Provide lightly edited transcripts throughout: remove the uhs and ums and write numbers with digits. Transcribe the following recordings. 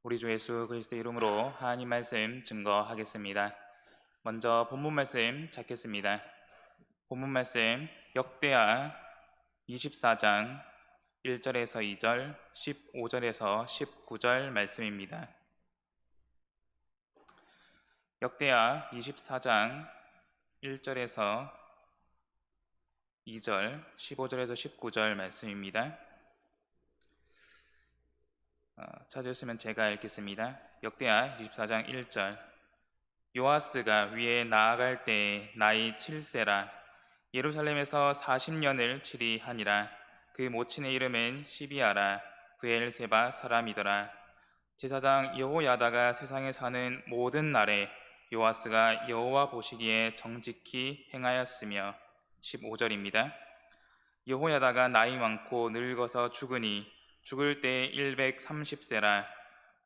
우리 주 예수 그리스도의 이름으로 하나님 말씀 증거하겠습니다. 먼저 본문 말씀 찾겠습니다. 본문 말씀 역대하 24장 1절에서 2절, 15절에서 19절 말씀입니다. 역대하 24장 1절에서 2절, 15절에서 19절 말씀입니다. 찾으셨으면 제가 읽겠습니다. 역대하 24장 1절. 요아스가 위에 나아갈 때에 나이 7세라 예루살렘에서 40년을 치리하니라. 그 모친의 이름은 시비아라 브엘세바 사람이더라. 제사장 여호야다가 세상에 사는 모든 날에 요아스가 여호와 보시기에 정직히 행하였으며. 15절입니다. 여호야다가 나이 많고 늙어서 죽으니 죽을 때 130세라.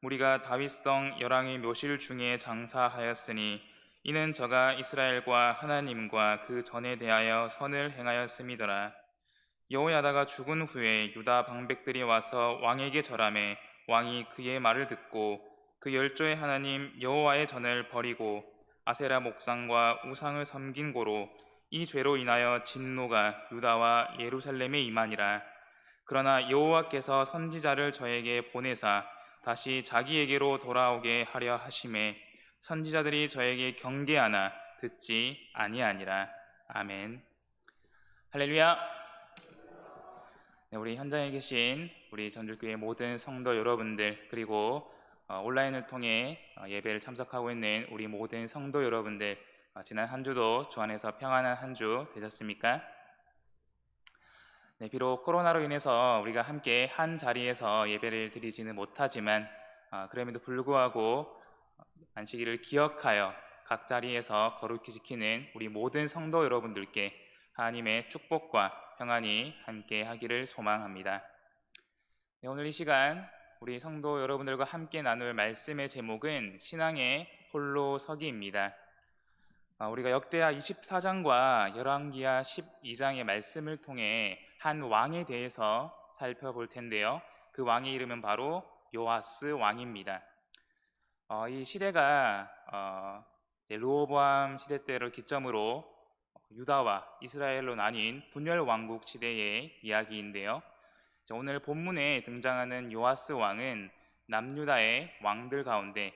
무리가 다윗성 열왕의 묘실 중에 장사하였으니 이는 저가 이스라엘과 하나님과 그 전에 대하여 선을 행하였음이더라. 여호야다가 죽은 후에 유다 방백들이 와서 왕에게 절하매 왕이 그의 말을 듣고 그 열조의 하나님 여호와의 전을 버리고 아세라 목상과 우상을 섬긴 고로 이 죄로 인하여 진노가 유다와 예루살렘에 임하니라. 그러나 여호와께서 선지자를 저에게 보내사 다시 자기에게로 돌아오게 하려 하심에 선지자들이 저에게 경계하나 듣지 아니하니라. 아멘. 할렐루야. 네, 우리 현장에 계신 우리 전주교회 모든 성도 여러분들, 그리고 온라인을 통해 예배를 참석하고 있는 우리 모든 성도 여러분들, 지난 한 주도 주 안에서 평안한 한 주 되셨습니까? 네, 비록 코로나로 인해서 우리가 함께 한 자리에서 예배를 드리지는 못하지만 그럼에도 불구하고 안식일을 기억하여 각 자리에서 거룩히 지키는 우리 모든 성도 여러분들께 하나님의 축복과 평안이 함께 하기를 소망합니다. 네, 오늘 이 시간 우리 성도 여러분들과 함께 나눌 말씀의 제목은 신앙의 홀로 서기입니다. 우리가 역대하 24장과 열왕기하 12장의 말씀을 통해 한 왕에 대해서 살펴볼 텐데요. 그 왕의 이름은 바로 요아스 왕입니다. 이 시대가 르호보암 시대 때를 기점으로 유다와 이스라엘로 나뉜 분열 왕국 시대의 이야기인데요. 오늘 본문에 등장하는 요아스 왕은 남유다의 왕들 가운데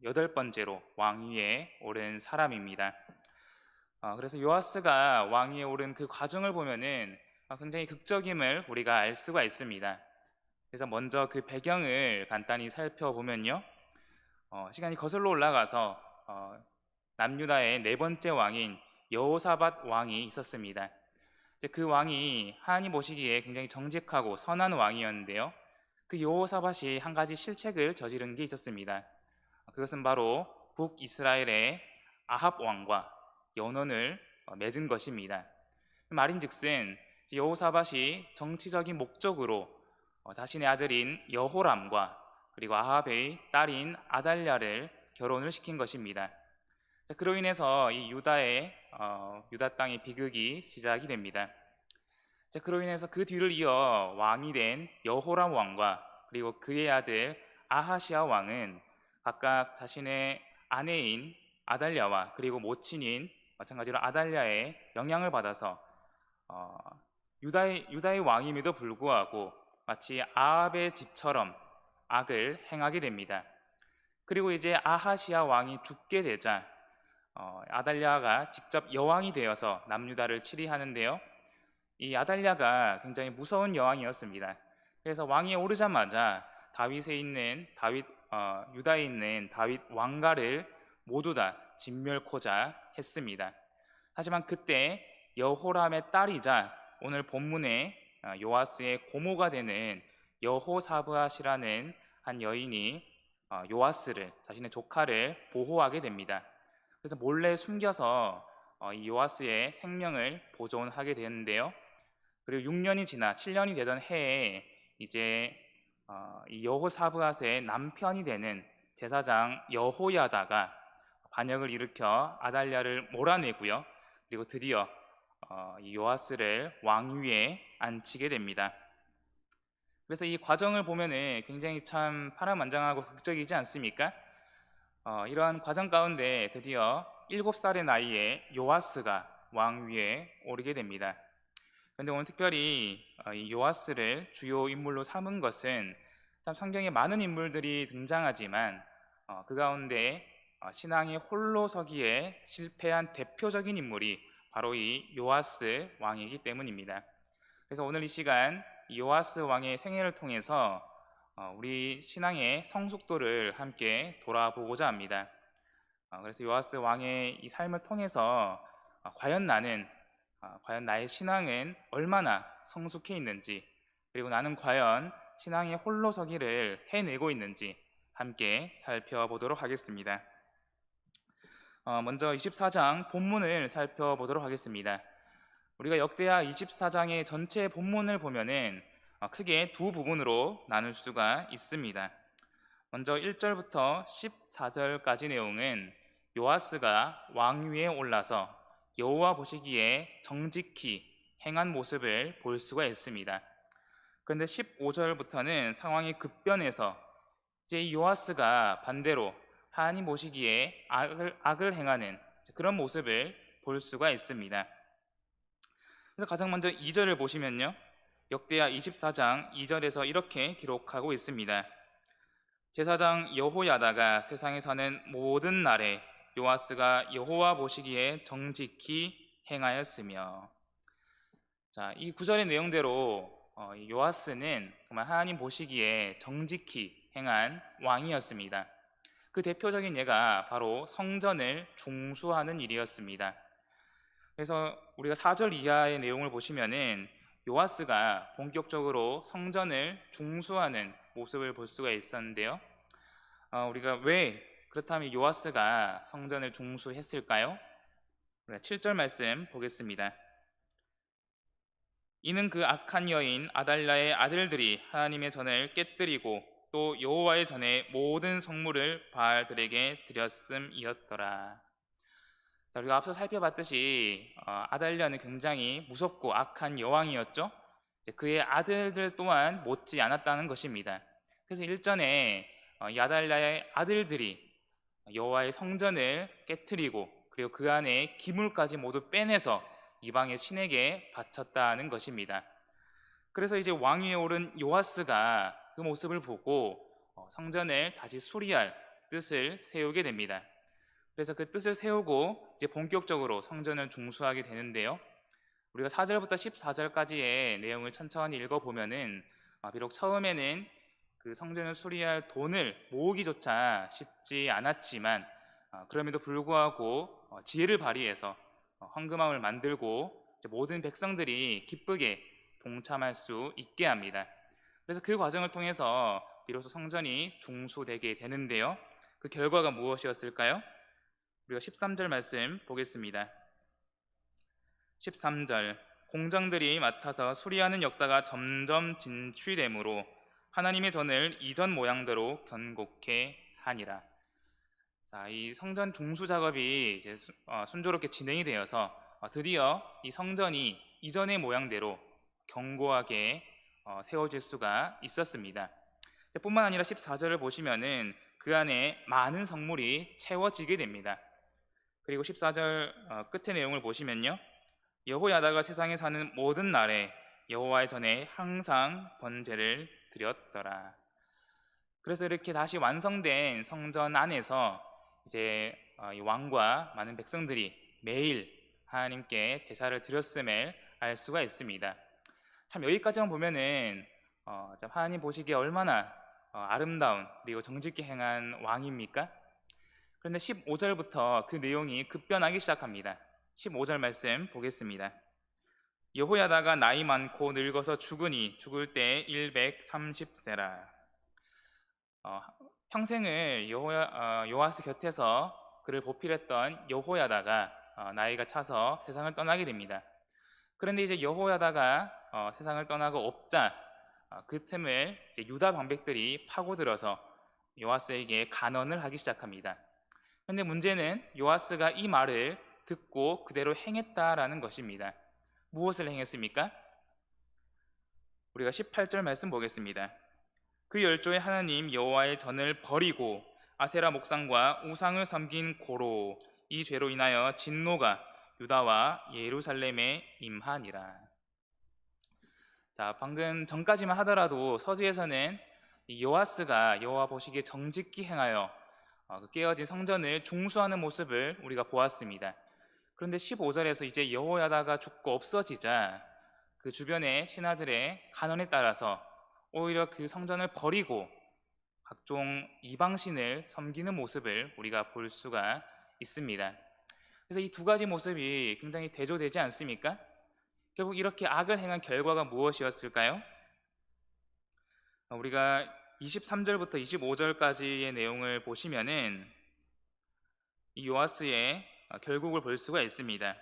8번째로 왕위에 오른 사람입니다. 그래서 요아스가 왕위에 오른 그 과정을 보면은 굉장히 극적임을 우리가 알 수가 있습니다. 그래서 먼저 그 배경을 간단히 살펴보면요, 시간이 거슬러 올라가서 남유다의 4번째 왕인 여호사밧 왕이 있었습니다. 그 왕이 하나님 보시기에 굉장히 정직하고 선한 왕이었는데요, 그 여호사밧이 한 가지 실책을 저지른 게 있었습니다. 그것은 바로 북이스라엘의 아합 왕과 연원을 맺은 것입니다. 말인즉슨 여호사밧이 정치적인 목적으로 자신의 아들인 여호람과 그리고 아합의 딸인 아달랴를 결혼을 시킨 것입니다. 그로 인해서 이 유다 땅의 비극이 시작이 됩니다. 그로 인해서 그 뒤를 이어 왕이 된 여호람 왕과 그리고 그의 아들 아하시아 왕은 각각 자신의 아내인 아달랴와 그리고 모친인 마찬가지로 아달랴의 영향을 받아서 유다의 왕임에도 불구하고 마치 아합의 집처럼 악을 행하게 됩니다. 그리고 이제 아하시아 왕이 죽게 되자 아달랴가 직접 여왕이 되어서 남유다를 치리하는데요, 이 아달랴가 굉장히 무서운 여왕이었습니다. 그래서 왕위에 오르자마자 유다에 있는 다윗 왕가를 모두 다 진멸코자 했습니다. 하지만 그때 여호람의 딸이자 오늘 본문에 요아스의 고모가 되는 여호사브앗이라는 한 여인이 요아스를, 자신의 조카를 보호하게 됩니다. 그래서 몰래 숨겨서 이 요아스의 생명을 보존하게 되는데요, 그리고 6년이 지나 7년이 되던 해에 이제 이 여호사브앗의 남편이 되는 제사장 여호야다가 반역을 일으켜 아달랴를 몰아내고요, 그리고 드디어 이 요아스를 왕위에 앉히게 됩니다. 그래서 이 과정을 보면은 굉장히 참 파란만장하고 극적이지 않습니까? 이러한 과정 가운데 드디어 7살의 나이에 요아스가 왕위에 오르게 됩니다. 그런데 오늘 특별히 이 요아스를 주요 인물로 삼은 것은 참 성경에 많은 인물들이 등장하지만 그 가운데 신앙의 홀로 서기에 실패한 대표적인 인물이 바로 이 요아스 왕이기 때문입니다. 그래서 오늘 이 시간 이 요아스 왕의 생애를 통해서 우리 신앙의 성숙도를 함께 돌아보고자 합니다. 그래서 요아스 왕의 이 삶을 통해서 과연 나의 신앙은 얼마나 성숙해 있는지, 그리고 나는 과연 신앙의 홀로서기를 해내고 있는지 함께 살펴보도록 하겠습니다. 먼저 24장 본문을 살펴보도록 하겠습니다. 우리가 역대하 24장의 전체 본문을 보면은 크게 두 부분으로 나눌 수가 있습니다. 먼저 1절부터 14절까지 내용은 요아스가 왕위에 올라서 여호와 보시기에 정직히 행한 모습을 볼 수가 있습니다. 그런데 15절부터는 상황이 급변해서 이제 이 요아스가 반대로 하나님 보시기에 악을 행하는 그런 모습을 볼 수가 있습니다. 그래서 가장 먼저 2절을 보시면요, 역대하 24장 2절에서 이렇게 기록하고 있습니다. 제사장 여호야다가 세상에 사는 모든 날에 요아스가 여호와 보시기에 정직히 행하였으며. 자, 이 구절의 내용대로 요아스는 정말 하나님 보시기에 정직히 행한 왕이었습니다. 그 대표적인 예가 바로 성전을 중수하는 일이었습니다. 그래서 우리가 4절 이하의 내용을 보시면은 요아스가 본격적으로 성전을 중수하는 모습을 볼 수가 있었는데요. 우리가 왜 그렇다면 요아스가 성전을 중수했을까요? 7절 말씀 보겠습니다. 이는 그 악한 여인 아달랴의 아들들이 하나님의 전을 깨뜨리고 또 여호와의 전에 모든 성물을 바알들에게 드렸음이었더라. 자, 우리가 앞서 살펴봤듯이 아달랴는 굉장히 무섭고 악한 여왕이었죠. 그의 아들들 또한 못지 않았다는 것입니다. 그래서 일전에 이 아달랴의 아들들이 여호와의 성전을 깨트리고 그리고 그 안에 기물까지 모두 빼내서 이방의 신에게 바쳤다는 것입니다. 그래서 이제 왕위에 오른 요아스가 그 모습을 보고 성전을 다시 수리할 뜻을 세우게 됩니다. 그래서 그 뜻을 세우고 이제 본격적으로 성전을 중수하게 되는데요. 우리가 4절부터 14절까지의 내용을 천천히 읽어보면은 비록 처음에는 그 성전을 수리할 돈을 모으기조차 쉽지 않았지만 그럼에도 불구하고 지혜를 발휘해서 헌금함을 만들고 모든 백성들이 기쁘게 동참할 수 있게 합니다. 그래서 그 과정을 통해서 비로소 성전이 중수되게 되는데요. 그 결과가 무엇이었을까요? 우리가 13절 말씀 보겠습니다. 13절 공장들이 맡아서 수리하는 역사가 점점 진취되므로 하나님의 전을 이전 모양대로 견고케 하니라. 자, 이 성전 중수 작업이 이제 순조롭게 진행이 되어서 드디어 이 성전이 이전의 모양대로 견고하게 세워질 수가 있었습니다. 뿐만 아니라 14절을 보시면은 그 안에 많은 성물이 채워지게 됩니다. 그리고 14절 끝의 내용을 보시면요, 여호야다가 세상에 사는 모든 날에 여호와의 전에 항상 번제를 드렸더라. 그래서 이렇게 다시 완성된 성전 안에서 이제 이 왕과 많은 백성들이 매일 하나님께 제사를 드렸음을 알 수가 있습니다. 참 여기까지만 보면은 하나님 보시기에 얼마나 아름다운 그리고 정직히 행한 왕입니까? 그런데 15절부터 그 내용이 급변하기 시작합니다. 15절 말씀 보겠습니다. 여호야다가 나이 많고 늙어서 죽으니 죽을 때 130세라. 평생을 요아스 곁에서 그를 보필했던 여호야다가 나이가 차서 세상을 떠나게 됩니다. 그런데 이제 여호야다가 세상을 떠나고 없자 그 틈을 유다 방백들이 파고들어서 요아스에게 간언을 하기 시작합니다. 그런데 문제는 요아스가 이 말을 듣고 그대로 행했다라는 것입니다. 무엇을 행했습니까? 우리가 18절 말씀 보겠습니다. 그 열조의 하나님 여호와의 전을 버리고 아세라 목상과 우상을 섬긴 고로 이 죄로 인하여 진노가 유다와 예루살렘에 임하니라. 자, 방금 전까지만 하더라도 서두에서는 이 요아스가 여호와 보시기에 정직히 행하여 그 깨어진 성전을 중수하는 모습을 우리가 보았습니다. 그런데 15절에서 이제 여호야다가 죽고 없어지자 그 주변의 신하들의 간언에 따라서 오히려 그 성전을 버리고 각종 이방신을 섬기는 모습을 우리가 볼 수가 있습니다. 그래서 이 두 가지 모습이 굉장히 대조되지 않습니까? 결국 이렇게 악을 행한 결과가 무엇이었을까요? 우리가 23절부터 25절까지의 내용을 보시면은 이 요아스의 결국을 볼 수가 있습니다.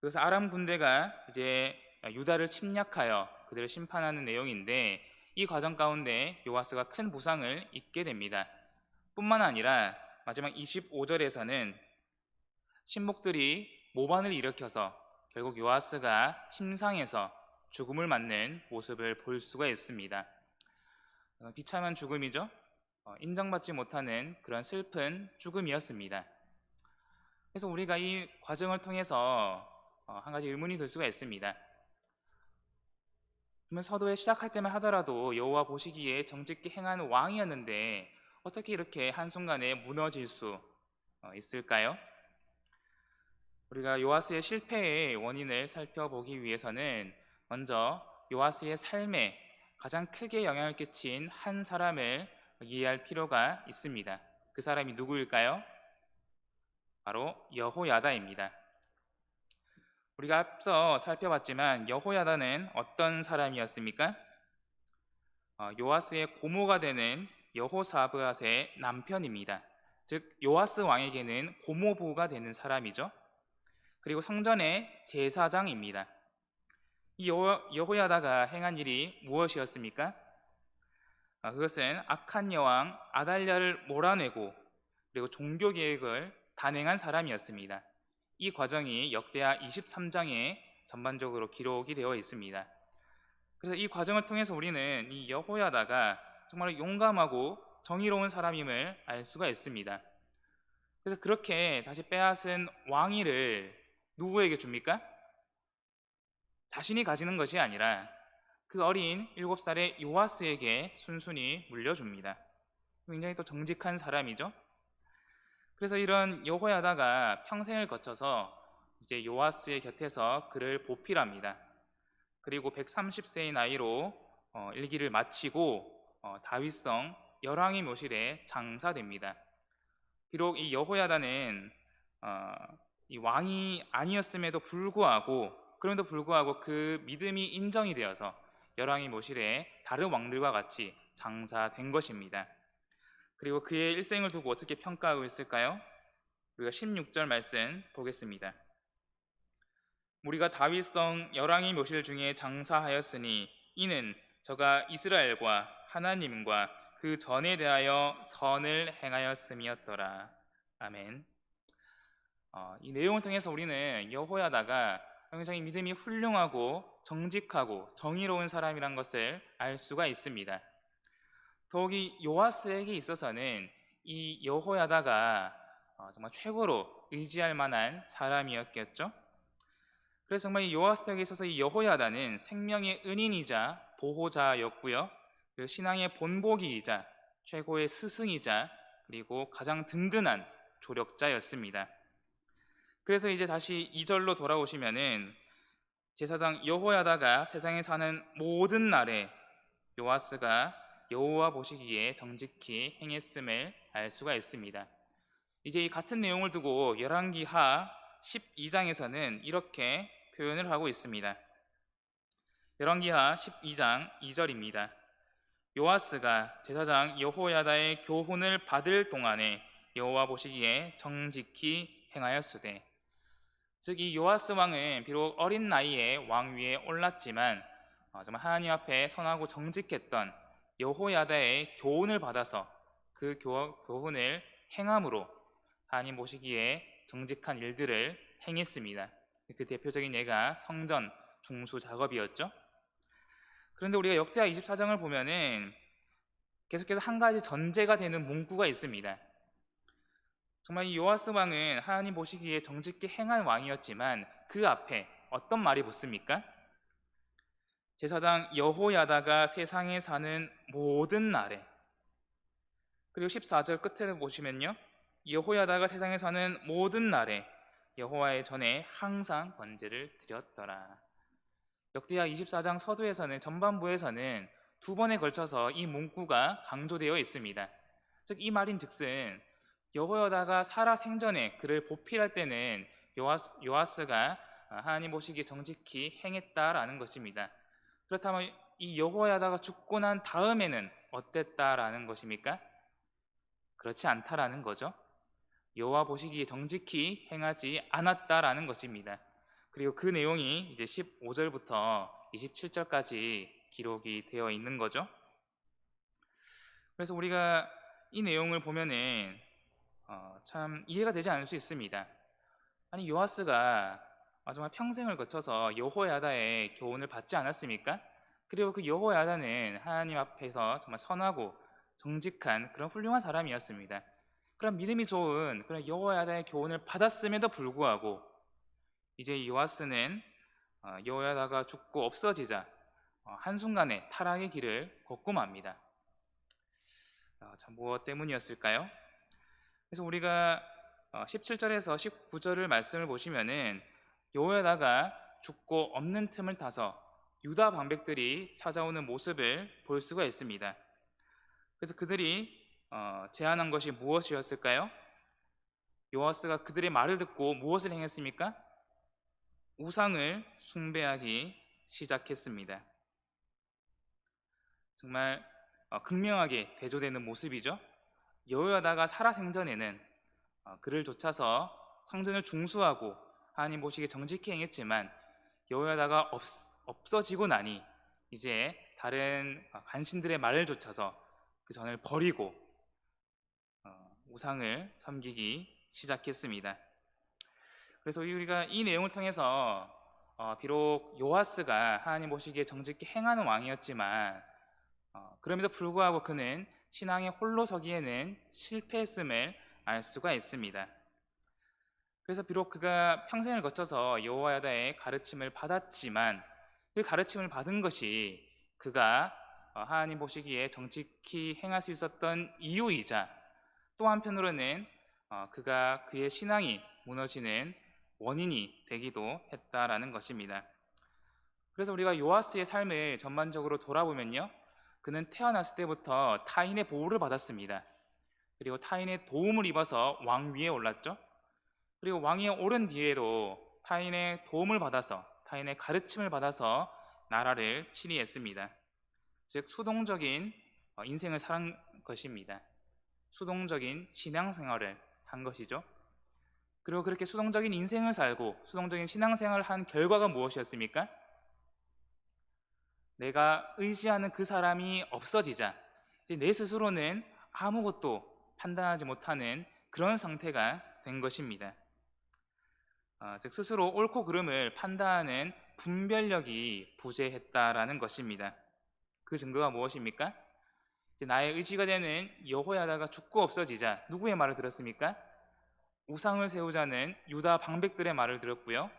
그래서 아람 군대가 이제 유다를 침략하여 그들을 심판하는 내용인데 이 과정 가운데 요아스가 큰 부상을 입게 됩니다. 뿐만 아니라 마지막 25절에서는 신복들이 모반을 일으켜서 결국 요아스가 침상에서 죽음을 맞는 모습을 볼 수가 있습니다. 비참한 죽음이죠. 인정받지 못하는 그런 슬픈 죽음이었습니다. 그래서 우리가 이 과정을 통해서 한 가지 의문이 들 수가 있습니다. 그러면 서도에 시작할 때만 하더라도 여호와 보시기에 정직히 행하는 왕이었는데 어떻게 이렇게 한순간에 무너질 수 있을까요? 우리가 요아스의 실패의 원인을 살펴보기 위해서는 먼저 요아스의 삶에 가장 크게 영향을 끼친 한 사람을 이해할 필요가 있습니다. 그 사람이 누구일까요? 바로 여호야다입니다. 우리가 앞서 살펴봤지만 여호야다는 어떤 사람이었습니까? 요아스의 고모가 되는 여호사브앗의 남편입니다. 즉 요아스 왕에게는 고모부가 되는 사람이죠. 그리고 성전의 제사장입니다. 이 여호야다가 행한 일이 무엇이었습니까? 그것은 악한 여왕 아달랴를 몰아내고 그리고 종교 개혁을 단행한 사람이었습니다. 이 과정이 역대하 23장에 전반적으로 기록이 되어 있습니다. 그래서 이 과정을 통해서 우리는 이 여호야다가 정말 용감하고 정의로운 사람임을 알 수가 있습니다. 그래서 그렇게 다시 빼앗은 왕위를 누구에게 줍니까? 자신이 가지는 것이 아니라 그 어린 7살의 요아스에게 순순히 물려줍니다. 굉장히 또 정직한 사람이죠. 그래서 이런 여호야다가 평생을 거쳐서 이제 요아스의 곁에서 그를 보필합니다. 그리고 130세의 나이로 일기를 마치고 다윗성 열왕의 묘실에 장사됩니다. 비록 이 여호야다는 이 왕이 아니었음에도 불구하고 그 믿음이 인정이 되어서 열왕의 묘실에 다른 왕들과 같이 장사된 것입니다. 그리고 그의 일생을 두고 어떻게 평가하고 있을까요? 우리가 16절 말씀 보겠습니다. 우리가 다윗성 열왕의 묘실 중에 장사하였으니 이는 저가 이스라엘과 하나님과 그 전에 대하여 선을 행하였음이었더라. 아멘. 이 내용을 통해서 우리는 여호야다가 굉장히 믿음이 훌륭하고 정직하고 정의로운 사람이란 것을 알 수가 있습니다. 더욱이 요아스에게 있어서는 이 여호야다가 정말 최고로 의지할 만한 사람이었겠죠. 그래서 정말 이 요아스에게 있어서 이 여호야다는 생명의 은인이자 보호자였고요, 그리고 신앙의 본보기이자 최고의 스승이자 그리고 가장 든든한 조력자였습니다. 그래서 이제 다시 2절로 돌아오시면은 제사장 여호야다가 세상에 사는 모든 날에 요아스가 여호와 보시기에 정직히 행했음을 알 수가 있습니다. 이제 이 같은 내용을 두고 열왕기하 12장에서는 이렇게 표현을 하고 있습니다. 열왕기하 12장 2절입니다. 요아스가 제사장 여호야다의 교훈을 받을 동안에 여호와 보시기에 정직히 행하였으되, 즉 이 요아스 왕은 비록 어린 나이에 왕위에 올랐지만 정말 하나님 앞에 선하고 정직했던 여호야다의 교훈을 받아서 그 교훈을 행함으로 하나님 보시기에 정직한 일들을 행했습니다. 그 대표적인 예가 성전 중수 작업이었죠. 그런데 우리가 역대하 24장을 보면은 계속해서 한 가지 전제가 되는 문구가 있습니다. 정말 이 요아스 왕은 하나님 보시기에 정직히 행한 왕이었지만 그 앞에 어떤 말이 붙습니까? 제사장 여호야다가 세상에 사는 모든 날에, 그리고 14절 끝에 보시면요, 여호야다가 세상에 사는 모든 날에 여호와의 전에 항상 번제를 드렸더라. 역대하 24장 서두에서는, 전반부에서는 두 번에 걸쳐서 이 문구가 강조되어 있습니다. 즉 이 말인즉슨 여호야다가 살아 생전에 그를 보필할 때는 요아스가 하나님 보시기에 정직히 행했다라는 것입니다. 그렇다면 이 여호야다가 죽고 난 다음에는 어땠다라는 것입니까? 그렇지 않다라는 거죠. 여호와 보시기에 정직히 행하지 않았다라는 것입니다. 그리고 그 내용이 이제 15절부터 27절까지 기록이 되어 있는 거죠. 그래서 우리가 이 내용을 보면은 참 이해가 되지 않을 수 있습니다. 아니, 요아스가 정말 평생을 거쳐서 여호야다의 교훈을 받지 않았습니까? 그리고 그 여호야다는 하나님 앞에서 정말 선하고 정직한 그런 훌륭한 사람이었습니다. 그런 믿음이 좋은 그런 여호야다의 교훈을 받았음에도 불구하고 이제 요아스는 여호야다가 죽고 없어지자 한순간에 타락의 길을 걷고 맙니다. 참 무엇 때문이었을까요? 그래서 우리가 17절에서 19절을 말씀을 보시면은 여호야다가 죽고 없는 틈을 타서 유다 방백들이 찾아오는 모습을 볼 수가 있습니다. 그래서 그들이 제안한 것이 무엇이었을까요? 요아스가 그들의 말을 듣고 무엇을 행했습니까? 우상을 숭배하기 시작했습니다. 정말 극명하게 대조되는 모습이죠. 여호야다가 살아생전에는 그를 쫓아서 성전을 중수하고 하나님 보시기에 정직히 행했지만 여호야다가 없어지고 나니 이제 다른 간신들의 말을 쫓아서 그 전을 버리고 우상을 섬기기 시작했습니다. 그래서 우리가 이 내용을 통해서 비록 요아스가 하나님 보시기에 정직히 행하는 왕이었지만 그럼에도 불구하고 그는 신앙의 홀로 서기에는 실패했음을 알 수가 있습니다. 그래서 비록 그가 평생을 거쳐서 여호야다의 가르침을 받았지만 그 가르침을 받은 것이 그가 하나님 보시기에 정직히 행할 수 있었던 이유이자 또 한편으로는 그가 그의 신앙이 무너지는 원인이 되기도 했다라는 것입니다. 그래서 우리가 요아스의 삶을 전반적으로 돌아보면요, 그는 태어났을 때부터 타인의 보호를 받았습니다. 그리고 타인의 도움을 입어서 왕 위에 올랐죠. 그리고 왕위에 오른 뒤에도 타인의 도움을 받아서, 타인의 가르침을 받아서 나라를 치리했습니다. 즉 수동적인 인생을 산 것입니다. 수동적인 신앙생활을 한 것이죠. 그리고 그렇게 수동적인 인생을 살고 수동적인 신앙생활을 한 결과가 무엇이었습니까? 내가 의지하는 그 사람이 없어지자 이제 내 스스로는 아무것도 판단하지 못하는 그런 상태가 된 것입니다. 즉 스스로 옳고 그름을 판단하는 분별력이 부재했다라는 것입니다. 그 증거가 무엇입니까? 이제 나의 의지가 되는 여호야다가 죽고 없어지자 누구의 말을 들었습니까? 우상을 세우자는 유다 방백들의 말을 들었고요.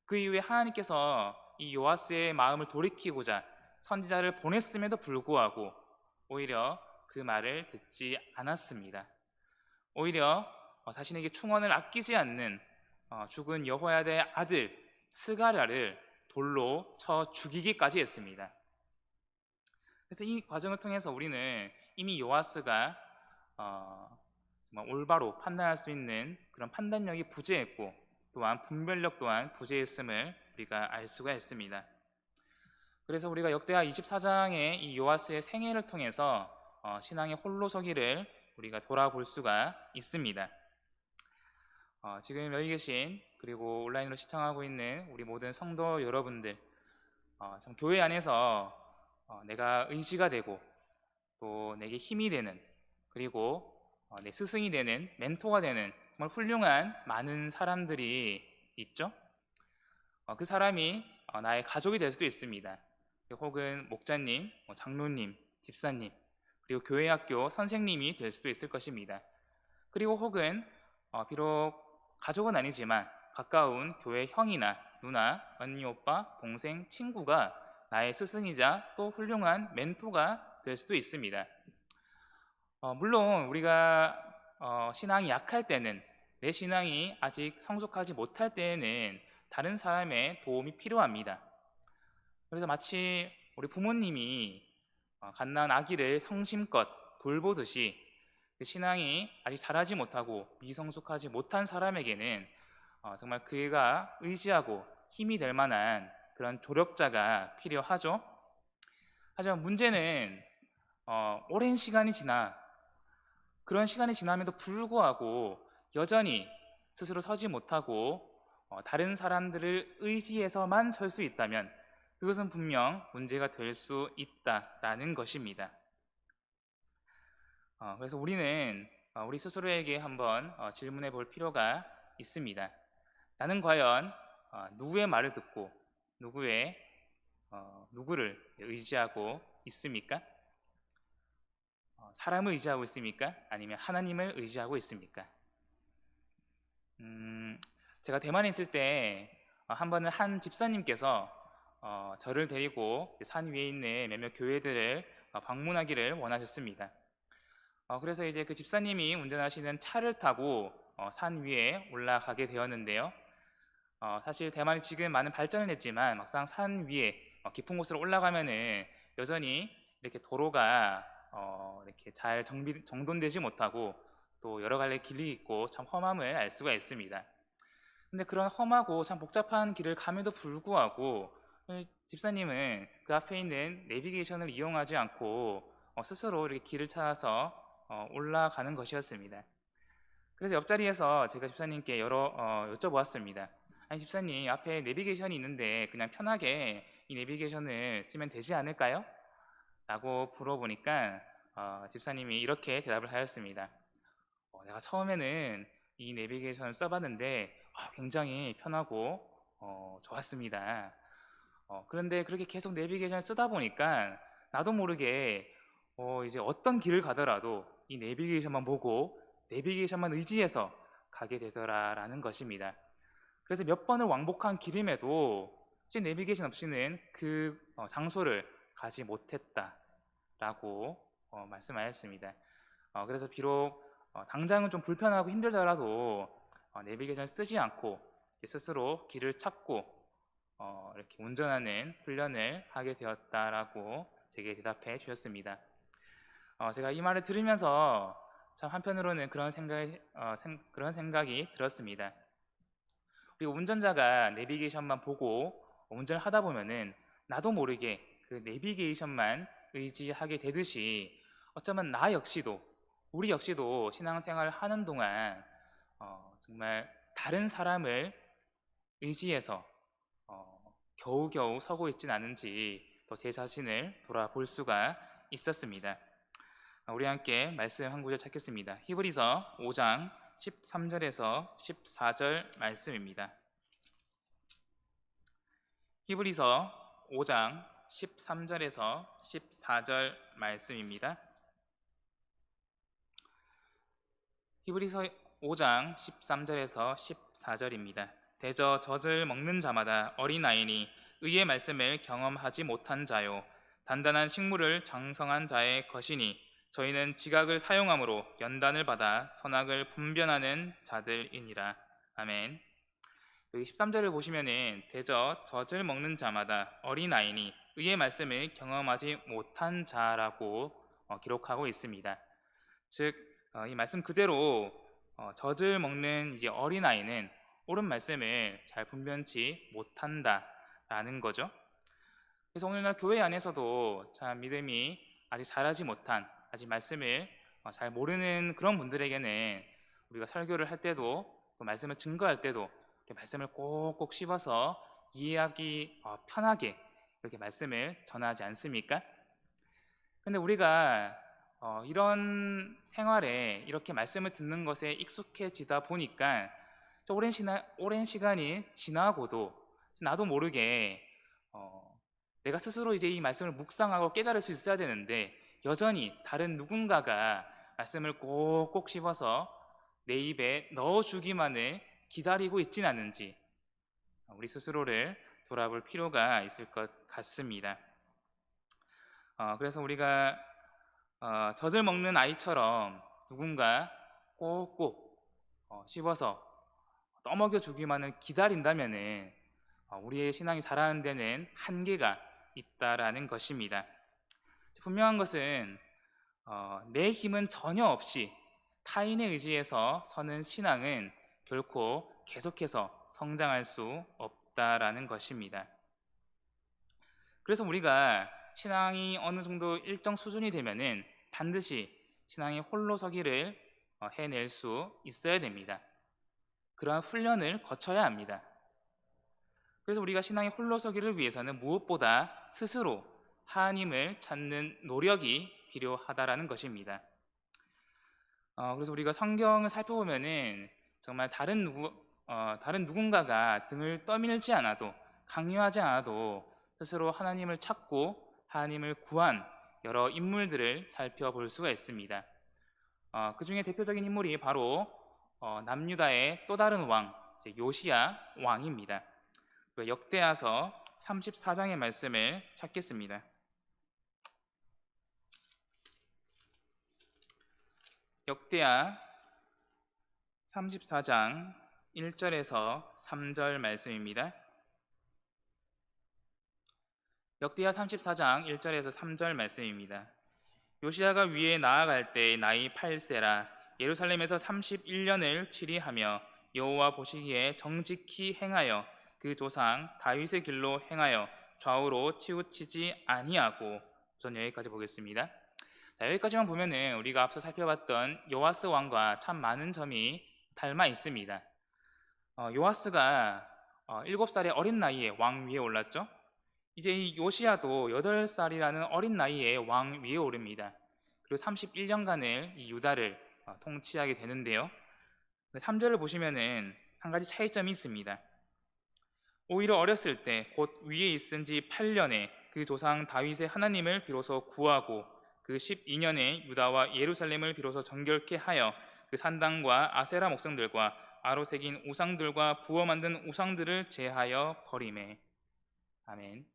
그 이후에 하나님께서 이 요아스의 마음을 돌이키고자 선지자를 보냈음에도 불구하고 오히려 그 말을 듣지 않았습니다. 오히려 자신에게 충원을 아끼지 않는 죽은 여호야다의 아들 스가랴를 돌로 쳐 죽이기까지 했습니다. 그래서 이 과정을 통해서 우리는 이미 요아스가 정말 올바로 판단할 수 있는 그런 판단력이 부재했고 또한 분별력 또한 부재했음을 우리가 알 수가 있습니다. 그래서 우리가 역대하 24장의 이 요아스의 생애를 통해서 신앙의 홀로서기를 우리가 돌아볼 수가 있습니다. 지금 여기 계신 그리고 온라인으로 시청하고 있는 우리 모든 성도 여러분들, 참 교회 안에서 내가 의지가 되고 또 내게 힘이 되는, 그리고 내 스승이 되는, 멘토가 되는 정말 훌륭한 많은 사람들이 있죠. 그 사람이 나의 가족이 될 수도 있습니다. 혹은 목자님, 장로님, 집사님, 그리고 교회 학교 선생님이 될 수도 있을 것입니다. 그리고 혹은 비록 가족은 아니지만 가까운 교회 형이나 누나, 언니, 오빠, 동생, 친구가 나의 스승이자 또 훌륭한 멘토가 될 수도 있습니다. 물론 우리가 신앙이 약할 때는, 내 신앙이 아직 성숙하지 못할 때에는 다른 사람의 도움이 필요합니다. 그래서 마치 우리 부모님이 갓난 아기를 성심껏 돌보듯이 그 신앙이 아직 자라지 못하고 미성숙하지 못한 사람에게는 정말 그가 의지하고 힘이 될 만한 그런 조력자가 필요하죠. 하지만 문제는 오랜 시간이 지나 그런 시간이 지남에도 불구하고 여전히 스스로 서지 못하고 다른 사람들을 의지해서만 설 수 있다면 그것은 분명 문제가 될 수 있다라는 것입니다. 그래서 우리는 우리 스스로에게 한번 질문해 볼 필요가 있습니다. 나는 과연 누구의 말을 듣고 누구를 의지하고 있습니까? 사람을 의지하고 있습니까? 아니면 하나님을 의지하고 있습니까? 제가 대만에 있을 때 한 번은 한 집사님께서 저를 데리고 산 위에 있는 몇몇 교회들을 방문하기를 원하셨습니다. 그래서 이제 그 집사님이 운전하시는 차를 타고 산 위에 올라가게 되었는데요. 사실 대만이 지금 많은 발전을 했지만 막상 산 위에 깊은 곳으로 올라가면은 여전히 이렇게 도로가 이렇게 잘 정돈되지 못하고 또 여러 갈래 길이 있고 참 험함을 알 수가 있습니다. 근데 그런 험하고 참 복잡한 길을 감에도 불구하고 집사님은 그 앞에 있는 내비게이션을 이용하지 않고 스스로 이렇게 길을 찾아서 올라가는 것이었습니다. 그래서 옆자리에서 제가 집사님께 여쭤보았습니다. 아니 집사님, 앞에 내비게이션이 있는데 그냥 편하게 이 내비게이션을 쓰면 되지 않을까요? 라고 물어보니까 집사님이 이렇게 대답을 하였습니다. 내가 처음에는 이 내비게이션을 써봤는데 굉장히 편하고 좋았습니다. 그런데 그렇게 계속 내비게이션을 쓰다 보니까 나도 모르게 이제 어떤 길을 가더라도 이 내비게이션만 보고 내비게이션만 의지해서 가게 되더라라는 것입니다. 그래서 몇 번을 왕복한 길임에도 이제 내비게이션 없이는 그 장소를 가지 못했다라고 말씀하셨습니다. 그래서 비록 당장은 좀 불편하고 힘들더라도 내비게이션 쓰지 않고 스스로 길을 찾고 이렇게 운전하는 훈련을 하게 되었다라고 제게 대답해 주셨습니다. 제가 이 말을 들으면서 참 한편으로는 그런 생각이 들었습니다. 우리 운전자가 내비게이션만 보고 운전을 하다 보면은 나도 모르게 그 내비게이션만 의지하게 되듯이 어쩌면 우리 역시도 신앙생활을 하는 동안 정말 다른 사람을 의지해서 겨우겨우 서고 있진 않은지 또 제 자신을 돌아볼 수가 있었습니다. 우리 함께 말씀 한 구절 찾겠습니다. 히브리서 5장 13절에서 14절 말씀입니다. 히브리서 5장 13절에서 14절 말씀입니다. 히브리서 5장 13절에서 14절입니다. 대저 젖을 먹는 자마다 어린아이니 의의 말씀을 경험하지 못한 자요 단단한 식물을 장성한 자의 것이니 저희는 지각을 사용함으로 연단을 받아 선악을 분별하는 자들이니라. 아멘. 여기 13절을 보시면은 대저 젖을 먹는 자마다 어린아이니 의의 말씀을 경험하지 못한 자라고 기록하고 있습니다. 즉 이 말씀 그대로 젖을 먹는 이제 어린아이는 옳은 말씀을 잘 분별치 못한다라는 거죠. 그래서 오늘날 교회 안에서도 참 믿음이 아직 자라지 못한, 아직 말씀을 잘 모르는 그런 분들에게는 우리가 설교를 할 때도 또 말씀을 증거할 때도 말씀을 꼭꼭 씹어서 이해하기 편하게 이렇게 말씀을 전하지 않습니까? 근데 우리가 이런 생활에 이렇게 말씀을 듣는 것에 익숙해지다 보니까 오랜 시간이 지나고도 나도 모르게 내가 스스로 이제 이 말씀을 묵상하고 깨달을 수 있어야 되는데 여전히 다른 누군가가 말씀을 꼭꼭 씹어서 내 입에 넣어주기만을 기다리고 있진 않는지 우리 스스로를 돌아볼 필요가 있을 것 같습니다. 그래서 우리가 젖을 먹는 아이처럼 누군가 꼭꼭 씹어서 떠먹여 주기만을 기다린다면은 우리의 신앙이 자라는 데는 한계가 있다라는 것입니다. 분명한 것은 내 힘은 전혀 없이 타인의 의지에서 서는 신앙은 결코 계속해서 성장할 수 없다라는 것입니다. 그래서 우리가 신앙이 어느 정도 일정 수준이 되면은 반드시 신앙의 홀로 서기를 해낼 수 있어야 됩니다. 그러한 훈련을 거쳐야 합니다. 그래서 우리가 신앙의 홀로 서기를 위해서는 무엇보다 스스로 하나님을 찾는 노력이 필요하다라는 것입니다. 그래서 우리가 성경을 살펴보면은 정말 다른 누군가가 등을 떠밀지 않아도 강요하지 않아도 스스로 하나님을 찾고 하나님을 구한 여러 인물들을 살펴볼 수가 있습니다. 그 중에 대표적인 인물이 바로 남유다의 또 다른 왕 요시야 왕입니다. 역대하서 34장의 말씀을 찾겠습니다. 역대하 34장 1절에서 3절 말씀입니다. 역대하 34장 1절에서 3절 말씀입니다. 요시야가 위에 나아갈 때 나이 8세라 예루살렘에서 31년을 치리하며 여호와 보시기에 정직히 행하여 그 조상 다윗의 길로 행하여 좌우로 치우치지 아니하고. 우선 여기까지 보겠습니다. 자, 여기까지만 보면은 우리가 앞서 살펴봤던 요아스 왕과 참 많은 점이 닮아 있습니다. 요아스가 7살의 어린 나이에 왕 위에 올랐죠. 이제 이 요시야도 8살이라는 어린 나이에 왕 위에 오릅니다. 그리고 31년간을 이 유다를 통치하게 되는데요. 3절을 보시면은 한 가지 차이점이 있습니다. 오히려 어렸을 때 곧 위에 있은 지 8년에 그 조상 다윗의 하나님을 비로소 구하고 그 12년에 유다와 예루살렘을 비로소 정결케 하여 그 산당과 아세라 목성들과 아로 새긴 우상들과 부어 만든 우상들을 제하여 버리매. 아멘.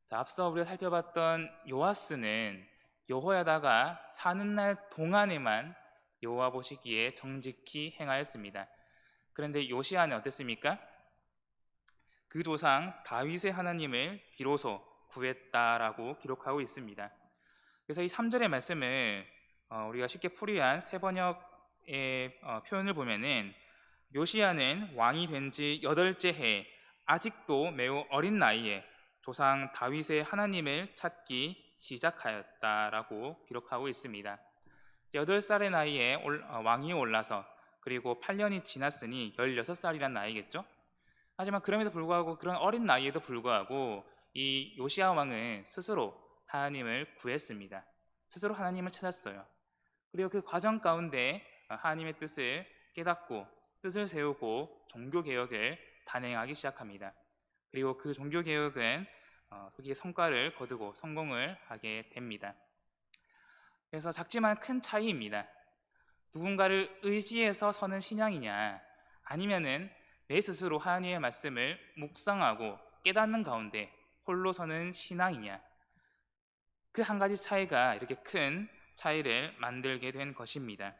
자, 앞서 우리가 살펴봤던 요아스는 여호야다가 사는 날 동안에만 여호와 보시기에 정직히 행하였습니다. 그런데 요시야는 어땠습니까? 그 조상 다윗의 하나님을 비로소 구했다라고 기록하고 있습니다. 그래서 이 3절의 말씀을 우리가 쉽게 풀이 위한 세번역의 표현을 보면은 요시야는 왕이 된 지 8째 해에 아직도 매우 어린 나이에 조상 다윗의 하나님을 찾기 시작하였다라고 기록하고 있습니다. 8살의 나이에 왕이 올라서 그리고 8년이 지났으니 16살이란 나이겠죠. 하지만 그럼에도 불구하고 그런 어린 나이에도 불구하고 이 요시야 왕은 스스로 하나님을 구했습니다. 스스로 하나님을 찾았어요. 그리고 그 과정 가운데 하나님의 뜻을 깨닫고 뜻을 세우고 종교개혁을 단행하기 시작합니다. 그리고 그 종교개혁은 거기에 성과를 거두고 성공을 하게 됩니다. 그래서 작지만 큰 차이입니다. 누군가를 의지해서 서는 신앙이냐 아니면은 내 스스로 하나님의 말씀을 묵상하고 깨닫는 가운데 홀로 서는 신앙이냐, 그 한 가지 차이가 이렇게 큰 차이를 만들게 된 것입니다.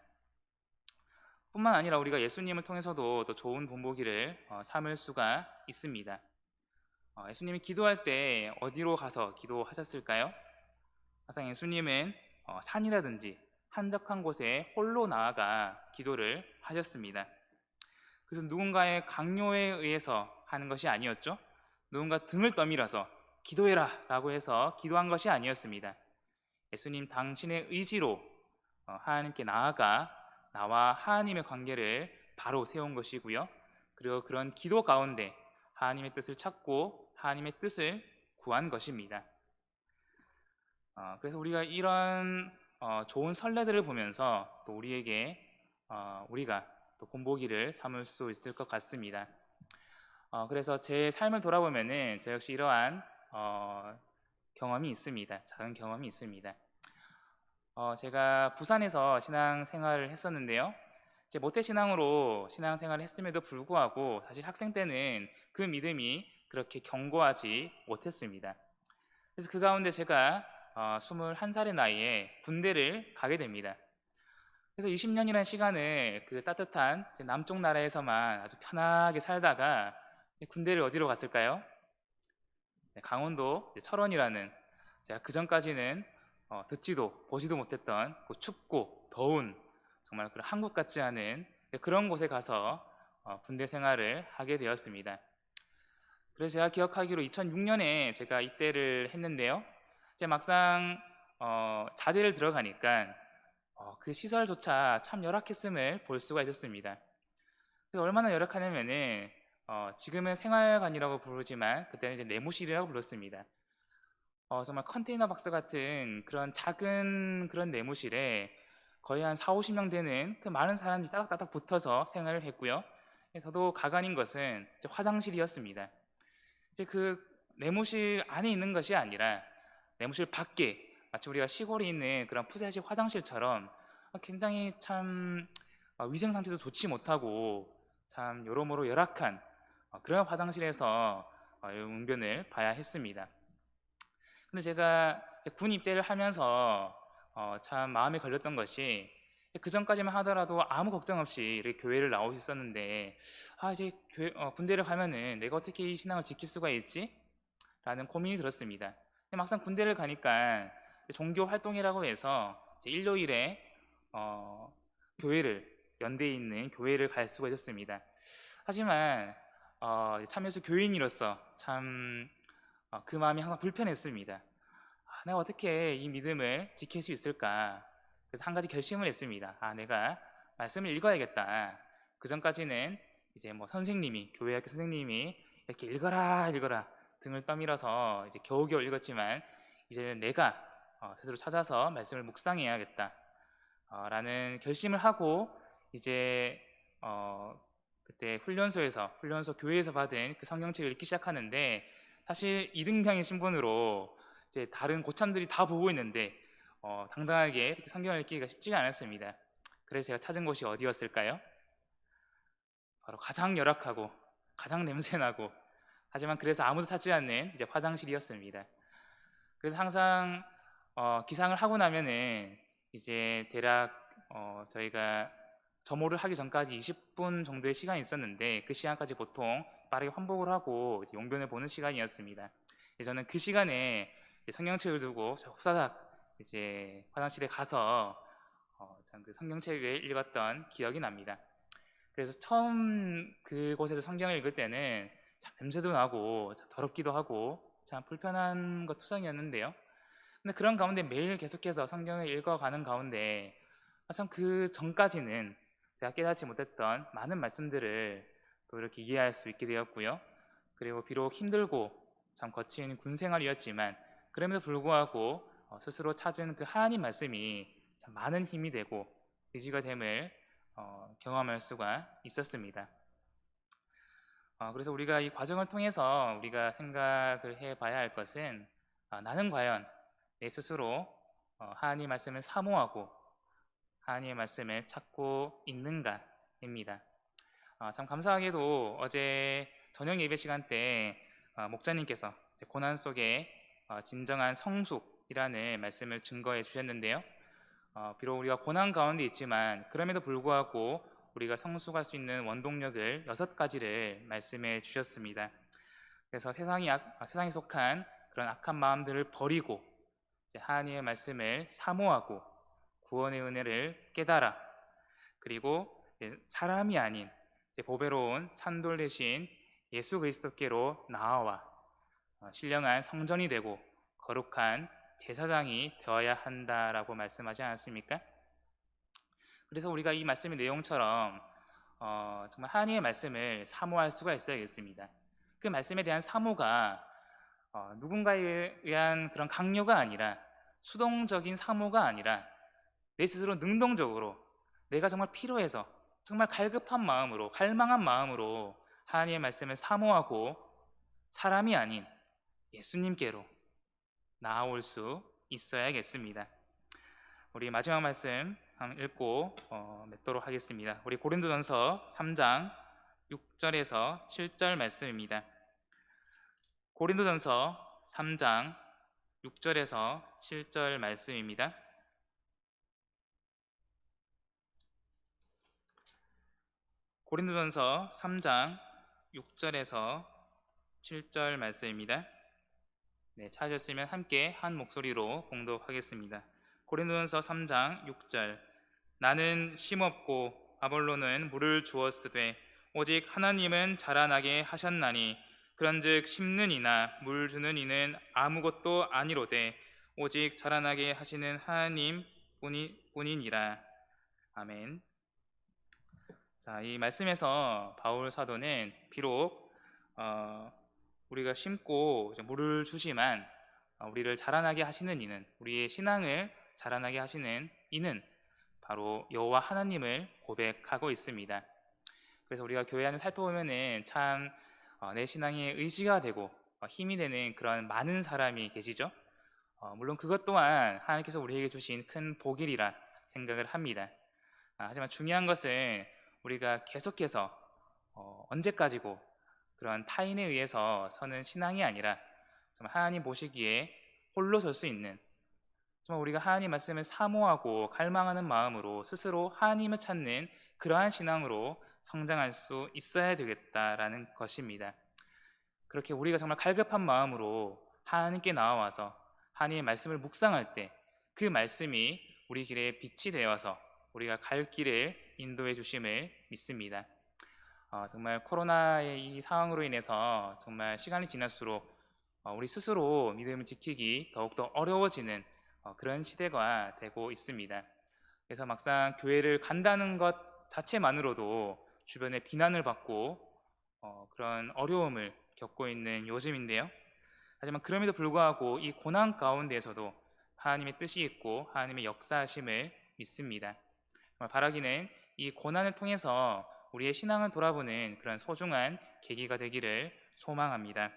뿐만 아니라 우리가 예수님을 통해서도 또 좋은 본보기를 삼을 수가 있습니다. 예수님이 기도할 때 어디로 가서 기도하셨을까요? 항상 예수님은 산이라든지 한적한 곳에 홀로 나아가 기도를 하셨습니다. 그래서 누군가의 강요에 의해서 하는 것이 아니었죠. 누군가 등을 떠밀어서 기도해라 라고 해서 기도한 것이 아니었습니다. 예수님 당신의 의지로 하나님께 나아가 나와 하나님의 관계를 바로 세운 것이고요. 그리고 그런 기도 가운데 하나님의 뜻을 찾고 하나님의 뜻을 구한 것입니다. 그래서 우리가 이런 좋은 선례들을 보면서 또 우리에게 우리가 또 본보기를 삼을 수 있을 것 같습니다. 그래서 제 삶을 돌아보면은 저 역시 이러한 경험이 있습니다. 작은 경험이 있습니다. 제가 부산에서 신앙생활을 했었는데요. 이제 모태신앙으로 신앙생활을 했음에도 불구하고 사실 학생 때는 그 믿음이 그렇게 견고하지 못했습니다. 그래서 그 가운데 제가 21살의 나이에 군대를 가게 됩니다. 그래서 20년이라는 시간을 그 따뜻한 남쪽 나라에서만 아주 편하게 살다가 군대를 어디로 갔을까요? 네, 강원도 철원이라는, 제가 그 전까지는 듣지도 보지도 못했던 그 춥고 더운, 정말 그런 한국 같지 않은 그런 곳에 가서 군대 생활을 하게 되었습니다. 그래서 제가 기억하기로 2006년에 제가 입대를 했는데요. 이제 막상 자대를 들어가니까 그 시설조차 참 열악했음을 볼 수가 있었습니다. 그래서 얼마나 열악하냐면은 지금은 생활관이라고 부르지만 그때는 이제 내무실이라고 불렀습니다. 정말 컨테이너 박스 같은 그런 작은 그런 내무실에 거의 한 4, 50명 되는 그 많은 사람들이 따닥따닥 붙어서 생활을 했고요. 저도 가관인 것은 이제 화장실이었습니다. 이제 그 내무실 안에 있는 것이 아니라 내무실 밖에, 마치 우리가 시골에 있는 그런 푸세식 화장실처럼 굉장히 참 위생 상태도 좋지 못하고 참 여러모로 열악한 그런 화장실에서 용변을 봐야 했습니다. 근데 제가 이제 군 입대를 하면서 참 마음에 걸렸던 것이, 그 전까지만 하더라도 아무 걱정 없이 이렇게 교회를 나오고 있었는데 이제 군대를 가면은 내가 어떻게 이 신앙을 지킬 수가 있지? 라는 고민이 들었습니다. 근데 막상 군대를 가니까 종교 활동이라고 해서 이제 일요일에 교회를, 연대에 있는 교회를 갈 수가 있었습니다. 하지만 참여해서 교인으로서 참 그 마음이 항상 불편했습니다. 내가 어떻게 이 믿음을 지킬 수 있을까? 그래서 한 가지 결심을 했습니다. 내가 말씀을 읽어야겠다. 그 전까지는 이제 뭐 선생님이, 교회 학교 선생님이 이렇게 읽어라 등을 떠밀어서 이제 겨우겨우 읽었지만, 이제는 내가 스스로 찾아서 말씀을 묵상해야겠다 라는 결심을 하고, 이제 그때 훈련소 교회에서 받은 그 성경책을 읽기 시작하는데, 사실 이등병의 신분으로 이제 다른 고참들이 다 보고 있는데 당당하게 이렇게 성경을 읽기가 쉽지가 않았습니다. 그래서 제가 찾은 곳이 어디였을까요? 바로 가장 열악하고 가장 냄새나고, 하지만 그래서 아무도 찾지 않는 이제 화장실이었습니다. 그래서 항상 기상을 하고 나면은 이제 대략 저희가 점호를 하기 전까지 20분 정도의 시간이 있었는데, 그 시간까지 보통 빠르게 환복을 하고 용변을 보는 시간이었습니다. 저는 그 시간에 성경책을 두고 후다닥 이제 화장실에 가서 참 그 성경책을 읽었던 기억이 납니다. 그래서 처음 그곳에서 성경을 읽을 때는 참 냄새도 나고 참 더럽기도 하고 참 불편한 것 투성이었는데요. 근데 그런 가운데 매일 계속해서 성경을 읽어가는 가운데 참 그 전까지는 제가 깨닫지 못했던 많은 말씀들을 또 이렇게 이해할 수 있게 되었고요. 그리고 비록 힘들고 참 거친 군 생활이었지만 그럼에도 불구하고 스스로 찾은 그 하나님 말씀이 참 많은 힘이 되고 의지가 됨을 경험할 수가 있었습니다. 그래서 우리가 이 과정을 통해서 우리가 생각을 해봐야 할 것은, 나는 과연 내 스스로 하나님 말씀을 사모하고 하나님의 말씀을 찾고 있는가입니다. 참 감사하게도 어제 저녁 예배 시간 때 목자님께서 고난 속에 진정한 성숙이라는 말씀을 증거해 주셨는데요. 비록 우리가 고난 가운데 있지만 그럼에도 불구하고 우리가 성숙할 수 있는 원동력을 6가지를 말씀해 주셨습니다. 그래서 세상에 속한 그런 악한 마음들을 버리고 하나님의 말씀을 사모하고 구원의 은혜를 깨달아, 그리고 사람이 아닌 보배로운 산돌 대신 예수 그리스도께로 나아와 신령한 성전이 되고 거룩한 제사장이 되어야 한다라고 말씀하지 않았습니까? 그래서 우리가 이 말씀의 내용처럼 정말 하나님의 말씀을 사모할 수가 있어야겠습니다. 그 말씀에 대한 사모가 누군가에 의한 그런 강요가 아니라, 수동적인 사모가 아니라 내 스스로 능동적으로 내가 정말 필요해서 정말 갈급한 마음으로, 갈망한 마음으로 하나님의 말씀을 사모하고, 사람이 아닌 예수님께로 나아올 수 있어야겠습니다. 우리 마지막 말씀 한번 읽고 맺도록 하겠습니다. 우리 고린도전서 3장 6절에서 7절 말씀입니다. 고린도전서 3장 6절에서 7절 말씀입니다. 고린도전서 3장 6절에서 7절 말씀입니다. 네, 찾으셨으면 함께 한 목소리로 봉독하겠습니다. 고린도전서 3장 6절. 나는 심었고 아볼로는 물을 주었으되 오직 하나님은 자라나게 하셨나니 그런즉 심는 이나 물 주는 이는 아무것도 아니로되 오직 자라나게 하시는 하나님 뿐이니라. 아멘. 자, 이 말씀에서 바울 사도는 비록 우리가 심고 물을 주지만 우리를 자라나게 하시는 이는, 우리의 신앙을 자라나게 하시는 이는 바로 여호와 하나님을 고백하고 있습니다. 그래서 우리가 교회 안에 살펴보면은 참 내 신앙의 의지가 되고 힘이 되는 그런 많은 사람이 계시죠. 물론 그것 또한 하나님께서 우리에게 주신 큰 복이라 생각을 합니다. 하지만 중요한 것은 우리가 계속해서 언제까지고 그런 타인에 의해서 서는 신앙이 아니라 정말 하나님 보시기에 홀로 설 수 있는, 정말 우리가 하나님 말씀을 사모하고 갈망하는 마음으로 스스로 하나님을 찾는 그러한 신앙으로 성장할 수 있어야 되겠다라는 것입니다. 그렇게 우리가 정말 갈급한 마음으로 하나님께 나와서 하나님의 말씀을 묵상할 때 그 말씀이 우리 길에 빛이 되어서 우리가 갈 길을 인도해 주심을 믿습니다. 정말 코로나의 이 상황으로 인해서 정말 시간이 지날수록 우리 스스로 믿음을 지키기 더욱더 어려워지는 그런 시대가 되고 있습니다. 그래서 막상 교회를 간다는 것 자체만으로도 주변에 비난을 받고 그런 어려움을 겪고 있는 요즘인데요. 하지만 그럼에도 불구하고 이 고난 가운데에서도 하나님의 뜻이 있고 하나님의 역사하심을 믿습니다. 정말 바라기는 이 고난을 통해서 우리의 신앙을 돌아보는 그런 소중한 계기가 되기를 소망합니다.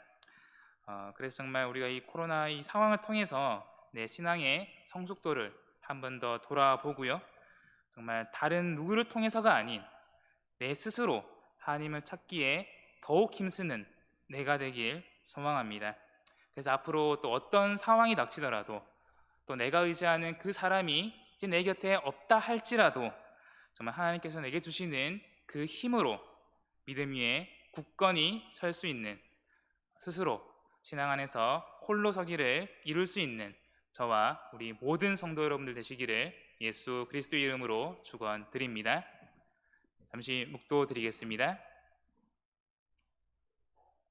그래서 정말 우리가 이 코로나 이 상황을 통해서 내 신앙의 성숙도를 한 번 더 돌아보고요. 정말 다른 누구를 통해서가 아닌 내 스스로 하나님을 찾기에 더욱 힘쓰는 내가 되길 소망합니다. 그래서 앞으로 또 어떤 상황이 닥치더라도 또 내가 의지하는 그 사람이 이제 내 곁에 없다 할지라도 정말 하나님께서 내게 주시는 그 힘으로 믿음 위에 굳건히 설 수 있는, 스스로 신앙 안에서 홀로 서기를 이룰 수 있는 저와 우리 모든 성도 여러분들 되시기를 예수 그리스도 이름으로 축원드립니다. 잠시 묵도 드리겠습니다.